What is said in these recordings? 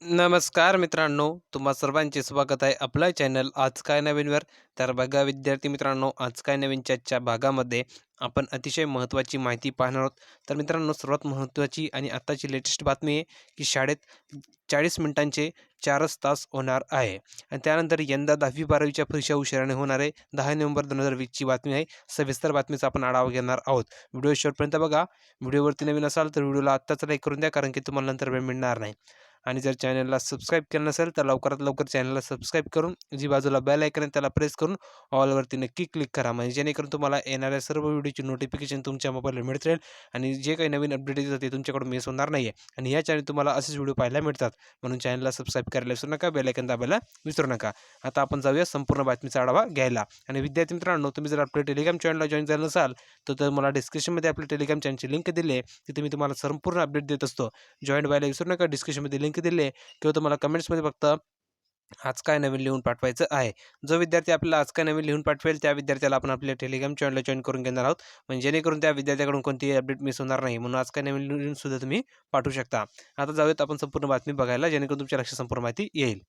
नमस्कार मित्रांनो, तुम्हा सर्वांचे स्वागत आहे आपल्या चॅनल आज काय नवीनवर. तर बघा विद्यार्थी मित्रांनो, आज काय नवीनच्या भागामध्ये आपण अतिशय महत्त्वाची माहिती पाहणार आहोत. तर मित्रांनो, सर्वात महत्त्वाची आणि आत्ताची लेटेस्ट बातमी आहे की शाळेत 40 मिनिटांचे 4च तास होणार आहे. आणि त्यानंतर यंदा 10वी-12वीच्या परीक्षा उशिराने होणार आहे. 10 नोव्हेंबर 2020ची बातमी आहे. सविस्तर बातमीचा आपण आढावा घेणार आहोत. व्हिडिओ शेवटपर्यंत बघा. व्हिडिओवरती नवीन असाल तर व्हिडिओला आत्ताच लाईक करून द्या, कारण की तुम्हाला नंतर वेळ मिळणार नाही. आणि जर चॅनलला सबस्क्राईब केलं नसेल तर लवकरात लवकर चॅनलला सबस्क्राईब करून जी बाजूला बेल आयकन आहे त्याला प्रेस करून ऑलवरती नक्की क्लिक करा, म्हणजे जेणेकरून तुम्हाला येणाऱ्या सर्व व्हिडिओची नोटिफिकेशन तुमच्या मोबाईलला मिळत राहील आणि जे काही नवीन अपडेट येतात ते तुमच्याकडून मिस होणार नाही आहे. आणि या चॅनल तुम्हाला असेच व्हिडिओ पाहायला मिळतात, म्हणून चॅनलला सबस्क्राईब करायला विसरू नका, बेल आयकन दाबायला विसरू नका. आता आपण जाऊया संपूर्ण बातमीचा आढावा घ्यायला. आणि विद्यार्थी मित्रांनो, तुम्ही जर आपल्या टेलिग्राम चॅनलला जॉईन झालं नसाल तर मला डिस्क्रिप्शनमध्ये आपल्या टेलिग्राम चॅनलची लिंक दिली आहे, तिथे मी तुम्हाला संपूर्ण अपडेट देत असतो. जॉईन व्हायला विसरू नका. डिस्क्रिप्शनमध्ये लिंक दिली आहे किंवा तुम्हाला कमेंट्समध्ये फक्त आज काय नवीन लिहून पाठवायचं आहे. जो विद्यार्थी आपल्याला आज काय नवीन लिहून पाठवेल त्या विद्यार्थ्याला आपण आपल्या टेलिग्राम चॅनलला जॉईन करून घेणार आहोत, म्हणजे जेणेकरून त्या विद्यार्थ्याकडून कोणतीही अपडेट मिस होणार नाही. म्हणून आज काय नवीन लिहून सुद्धा तुम्ही पाठवू शकता. आता जाऊयात आपण संपूर्ण बातमी बघायला, जेणेकरून तुमच्या लक्षात संपूर्ण माहिती येईल.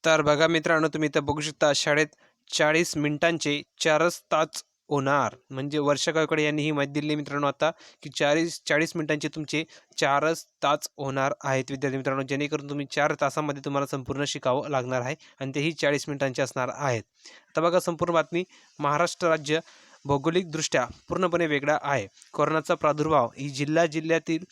तर बघा मित्रांनो, तुम्ही इथं बघू शकता शाळेत 40 मिनिटांचे 4च तास होणार. म्हणजे वर्षा गायकवाड यांनी ही माहिती दिली मित्रांनो आता, की 40 मिनिटांचे तुमचे 4च तास होणार आहेत विद्यार्थी मित्रांनो, जेणेकरून तुम्ही 4 तासामध्ये तुम्हाला संपूर्ण शिकावं लागणार आहे आणि तेही 40 मिनिटांचे असणार आहेत. आता बघा संपूर्ण बातमी. महाराष्ट्र राज्य भौगोलिकदृष्ट्या पूर्णपणे वेगळा आहे. कोरोनाचा प्रादुर्भाव ही जिल्ह्यातील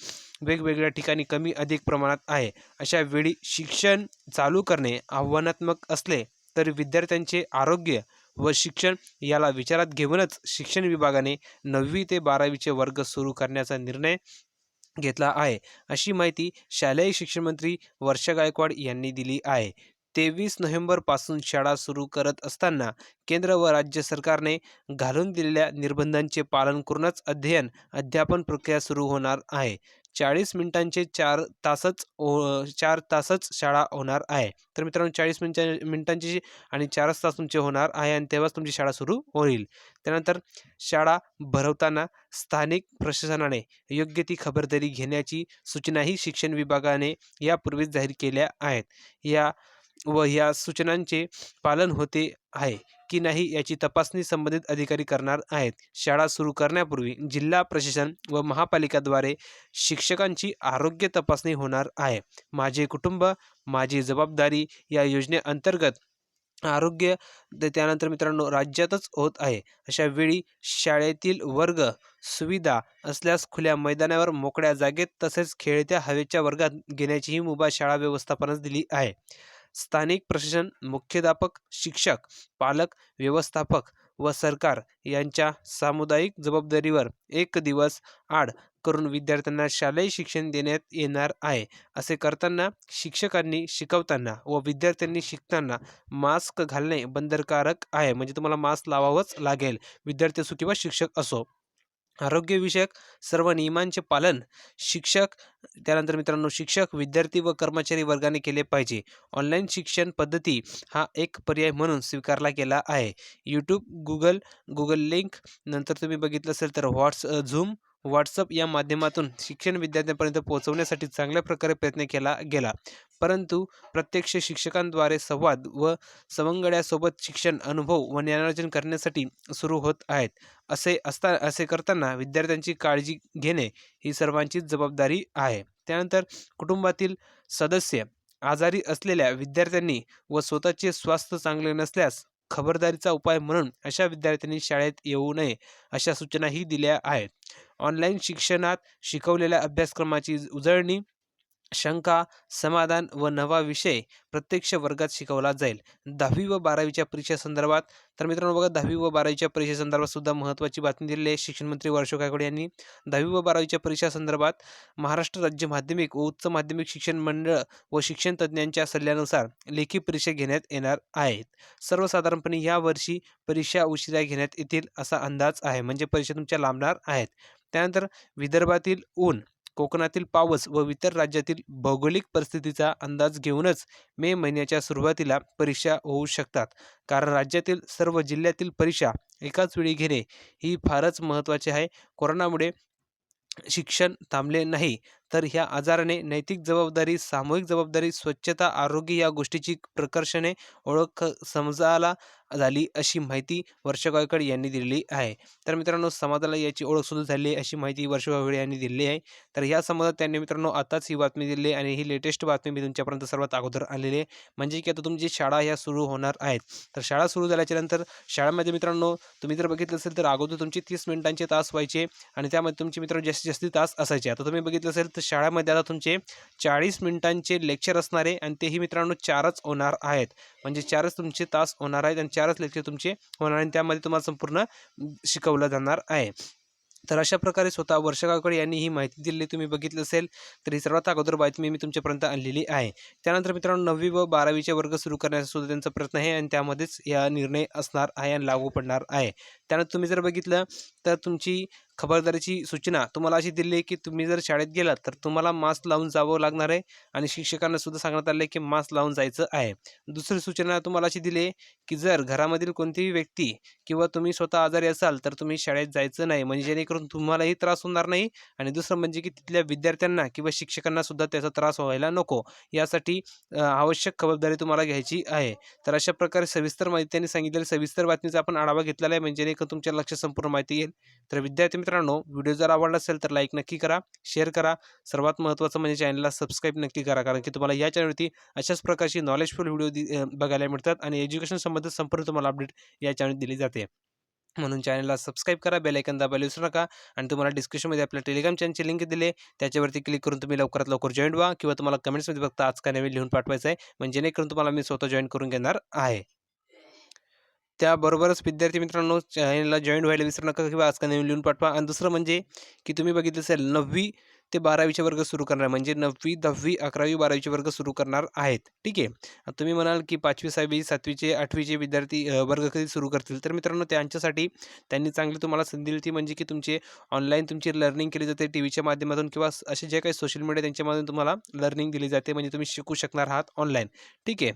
वेगवेगळ्या ठिकाणी कमी अधिक प्रमाणात आहे. अशा वेळी शिक्षण चालू करणे आव्हानात्मक असले तरी विद्यार्थ्यांचे आरोग्य व शिक्षण याला विचारात घेऊनच शिक्षण विभागाने 9वी ते 12वीचे वर्ग सुरू करण्याचा निर्णय घेतला आहे, अशी माहिती शालेय शिक्षण मंत्री वर्षा गायकवाड यांनी दिली आहे. 23 नोव्हेंबरपासून शाळा सुरू करत असताना केंद्र व राज्य सरकारने घालून दिलेल्या निर्बंधांचे पालन करूनच अध्यापन प्रक्रिया सुरू होणार आहे. 40 मिनिटांचे 4 तासच शाळा होणार आहे. तर मित्रांनो, 40 मिनिटांची आणि 4च तास तुमचे होणार आहे आणि तेव्हाच तुमची शाळा सुरू होईल. त्यानंतर शाळा भरवताना स्थानिक प्रशासनाने योग्य ती खबरदारी घेण्याची सूचनाही शिक्षण विभागाने यापूर्वीच जाहीर केल्या आहेत. या सूचनांचे पालन होते आहे की नाही याची तपासणी संबंधित अधिकारी करणार आहेत. शाळा सुरू करण्यापूर्वी जिल्हा प्रशासन व महापालिकाद्वारे शिक्षकांची आरोग्य तपासणी होणार आहे. माझे कुटुंब माझी जबाबदारी या योजनेअंतर्गत त्यानंतर मित्रांनो राज्यातच होत आहे. अशा वेळी शाळेतील वर्ग सुविधा असल्यास खुल्या मैदानावर मोकळ्या जागेत तसेच खेळत्या हवेच्या वर्गात घेण्याचीही मुभा शाळा व्यवस्थापनास दिली आहे. स्थानिक प्रशासन, मुख्याध्यापक, शिक्षक, पालक, व्यवस्थापक व सरकार यांच्या सामुदायिक जबाबदारीवर एक दिवस आड करून विद्यार्थ्यांना शालेय शिक्षण देण्यात येणार आहे. असे करताना शिक्षकांनी शिकवताना व विद्यार्थ्यांनी शिकताना मास्क घालणे बंधनकारक आहे, म्हणजे तुम्हाला मास्क लावावंच लागेल, विद्यार्थी असो किंवा शिक्षक असो. आरोग्यविषयक सर्व नियमांचे पालन शिक्षक त्यानंतर मित्रांनो शिक्षक, विद्यार्थी व कर्मचारी वर्गाने केले पाहिजे. ऑनलाईन शिक्षण पद्धती हा एक पर्याय म्हणून स्वीकारला गेला आहे. यूट्यूब, गुगल लिंक, नंतर तुम्ही बघितलं असेल तर झूम, व्हॉट्सअप या माध्यमातून शिक्षण विद्यार्थ्यांपर्यंत पोहोचवण्यासाठी चांगल्या प्रकारे प्रयत्न केला गेला. परंतु प्रत्यक्ष शिक्षकांद्वारे संवाद व सवंगड्यासोबत शिक्षण अनुभव व ज्ञानार्जन करण्यासाठी सुरू होत आहेत. असे करताना विद्यार्थ्यांची काळजी घेणे ही सर्वांचीच जबाबदारी आहे. त्यानंतर कुटुंबातील सदस्य आजारी असलेल्या विद्यार्थ्यांनी व स्वतःचे स्वास्थ्य चांगले नसल्यास खबरदारीचा उपाय म्हणून अशा विद्यार्थ्यांनी शाळेत येऊ नये, अशा सूचनाही दिल्या आहेत. ऑनलाईन शिक्षणात शिकवलेल्या अभ्यासक्रमाची उजळणी, शंका, समाधान व नवा विषय प्रत्यक्ष वर्गात शिकवला जाईल. 10वी व 12वीच्या परीक्षेसंदर्भात तर मित्रांनो बघा, 10वी व 12वीच्या परीक्षेसंदर्भात सुद्धा महत्त्वाची बातमी दिलेली आहे. शिक्षण मंत्री वर्षा गायकवाड यांनी 10वी व 12वीच्या परीक्षेसंदर्भात महाराष्ट्र राज्य माध्यमिक व उच्च माध्यमिक शिक्षण मंडळ व शिक्षण तज्ज्ञांच्या सल्ल्यानुसार लेखी परीक्षा घेण्यात येणार आहेत. सर्वसाधारणपणे यावर्षी परीक्षा उशिरा घेण्यात येतील असा अंदाज आहे, म्हणजे परीक्षा तुमच्या लांबणार आहेत. त्यानंतर विदर्भातील ऊन, कोकणातील पाऊस व इतर राज्यातील भौगोलिक परिस्थितीचा अंदाज घेऊनच मे महिन्याच्या सुरुवातीला परीक्षा होऊ शकतात. कारण राज्यातील सर्व जिल्ह्यातील परीक्षा एकाच वेळी घेणे ही फारच महत्त्वाचे आहे. कोरोनामुळे शिक्षण थांबले नाही तर ह्या आजाराने नैतिक जबाबदारी, सामूहिक जबाबदारी, स्वच्छता, आरोग्य या गोष्टीची प्रकर्षाने ओळख समजायला झाली अशी माहिती वर्षा गायकवाड यांनी दिलेली आहे. तर मित्रांनो समाजाला याची ओळख सुरू झाली आहे अशी माहिती वर्षा गायकवाड यांनी दिलेली आहे. तर ह्या संबंधात त्यांनी मित्रांनो आताच ही बातमी दिली आहे आणि ही लेटेस्ट बातमी मी तुमच्यापर्यंत सर्वात अगोदर आणलेली आहे. म्हणजे की आता तुमची शाळा ह्या सुरू होणार आहेत. तर शाळा सुरू झाल्याच्या नंतर शाळेमध्ये मित्रांनो तुम्ही जर बघितलं असेल तर अगोदर तुमचे 30 मिनिटांचे तास व्हायचे आणि त्यामध्ये तुमचे मित्रांनो जास्तीत जास्त तास असायचे. आता तुम्ही बघितलं असेल तर शाळेमध्ये आता तुमचे 40 मिनिटांचे लेक्चर असणार आहे आणि तेही मित्रांनो 4च होणार आहेत. म्हणजे 4च तुमचे तास होणार आहेत आणि 4च लेक्चर तुमचे होणार आणि त्यामध्ये तुम्हाला संपूर्ण शिकवलं जाणार आहे. तर अशा प्रकारे स्वतः वर्षा गायकवाड यांनी ही माहिती दिली तुम्ही बघितलं असेल तर ही सर्वात अगोदर बातमी मी तुमच्यापर्यंत आणलेली आहे. त्यानंतर मित्रांनो 9वी व 12वीचे वर्ग सुरू करण्याचा सुद्धा त्यांचा प्रयत्न आहे आणि त्यामध्येच या निर्णय असणार आहे आणि लागू पडणार आहे. त्यानंतर तुम्ही जर बघितलं तर तुमची खबरदारीची सूचना तुम्हाला अशी दिली आहे की तुम्ही जर शाळेत गेलात तर तुम्हाला मास्क लावून जावं लागणार आहे आणि शिक्षकांना सुद्धा सांगण्यात आलं आहे की मास्क लावून जायचं आहे. दुसरी सूचना तुम्हाला अशी दिली आहे की जर घरामधील कोणतीही व्यक्ती किंवा तुम्ही स्वतः आजारी असाल तर तुम्ही शाळेत जायचं नाही म्हणजे जेणेकरून तुम्हालाही त्रास होणार नाही आणि दुसरं म्हणजे की तिथल्या विद्यार्थ्यांना किंवा शिक्षकांना सुद्धा त्याचा त्रास व्हायला नको यासाठी आवश्यक खबरदारी तुम्हाला घ्यायची आहे. तर अशा प्रकारे सविस्तर माहिती त्यांनी सांगितलेली सविस्तर बातमीचा आपण आढावा घेतलेला आहे म्हणजे जेणेकरून तुमच्या लक्षात संपूर्ण माहिती येईल. तर विद्यार्थी मित्रांनो व्हिडिओ जर आवडला असेल तर लाईक नक्की करा, शेअर करा. सर्वात महत्त्वाचं म्हणजे चॅनलला सबस्क्राईब नक्की करा कारण की तुम्हाला या चॅनलवरती अशाच प्रकारची नॉलेजफुल व्हिडिओ बघायला मिळतात आणि एज्युकेशन संबंधित संपूर्ण तुम्हाला अपडेट या चॅनल दिली जाते. म्हणून चॅनलला सबस्क्राईब करा, बेल आयकॉन दाबायला विसरू नका आणि तुम्हाला डिस्क्रिप्शनमध्ये आपल्या टेलिग्राम चॅनलची लिंक दिली आहे. त्याच्यावरती क्लिक करून तुम्ही लवकरात लवकर जॉइन व्हा किंवा तुम्हाला कमेंट्समध्ये फक्त आज काय नवीन लिहून पाठवायचं आहे म्हणजे जेणेकरून तुम्हाला मी स्वतः जॉइन करून घेणार आहे. त्याबरोबरच विद्यार्थी मित्रांनो चॅनलला जॉइन व्हायला विसरू नका किंवा आज का नवीन लिहून पाठवा आणि दुसरं म्हणजे की तुम्ही बघितलं असेल 9वी ते 12वीचे वर्ग सुरू करणार म्हणजे 9वी, 10वी, 11वी, 12वीचे वर्ग सुरू करणार आहेत. ठीक आहे. आता तुम्ही म्हणाल की 5वी, 6वी, 7वीचे, 8वीचे विद्यार्थी वर्ग कधी सुरू करतील तर मित्रांनो त्यांच्यासाठी त्यांनी चांगली तुम्हाला संधी दिली ती म्हणजे की तुमचे ऑनलाईन तुमची लर्निंग केली जाते टीव्हीच्या माध्यमातून किंवा असे जे काही सोशल मीडिया त्यांच्यामधून तुम्हाला लर्निंग दिली जाते म्हणजे तुम्ही शिकू शकणार आहात ऑनलाईन. ठीक आहे.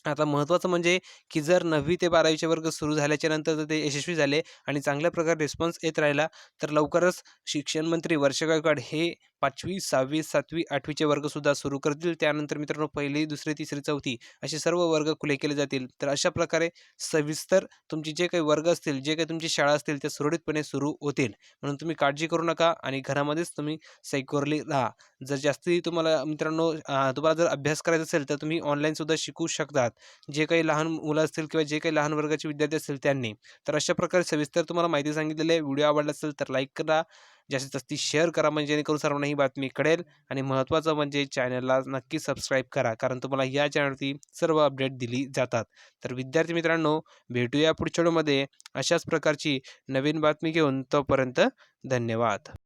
आता महत्त्वाचं म्हणजे की जर 9वी ते 12वीचे वर्ग सुरू झाल्याच्या नंतर जर ते यशस्वी झाले आणि चांगल्या प्रकारे रिस्पॉन्स येत राहिला तर लवकरच शिक्षण मंत्री वर्षा गायकवाड हे 5वी, 6वी, 7वी, 8वीचे वर्गसुद्धा सुरू करतील. त्यानंतर मित्रांनो 1ली, 2री, 3री, 4थी असे सर्व वर्ग खुले केले जातील. तर अशा प्रकारे सविस्तर तुमचे जे काही वर्ग असतील, जे काही तुमची शाळा असतील त्या सुरळीतपणे सुरू होतील. म्हणून तुम्ही काळजी करू नका आणि घरामध्येच तुम्ही सिक्युअरली राहा. जर जास्ती तुम्हाला मित्रांनो तुम्हाला जर अभ्यास करायचा असेल तर तुम्ही ऑनलाईनसुद्धा शिकू शकतात. जे काही लहान मुलं असतील किंवा जे काही लहान वर्गाचे विद्यार्थी असतील त्यांनी. तर अशा प्रकारे सविस्तर तुम्हाला माहिती सांगितलेली आहे. व्हिडिओ आवडला असेल तर लाईक करा, जास्तीत जास्त शेअर करा म्हणजे जेणेकरून सर्वांना ही बातमी कळेल आणि महत्त्वाचं म्हणजे चॅनलला नक्की सबस्क्राईब करा कारण तुम्हाला या चॅनलवरती सर्व अपडेट दिली जातात. तर विद्यार्थी मित्रांनो भेटूया पुढच्या व्हिडिओमध्ये अशाच प्रकारची नवीन बातमी घेऊन. तोपर्यंत धन्यवाद.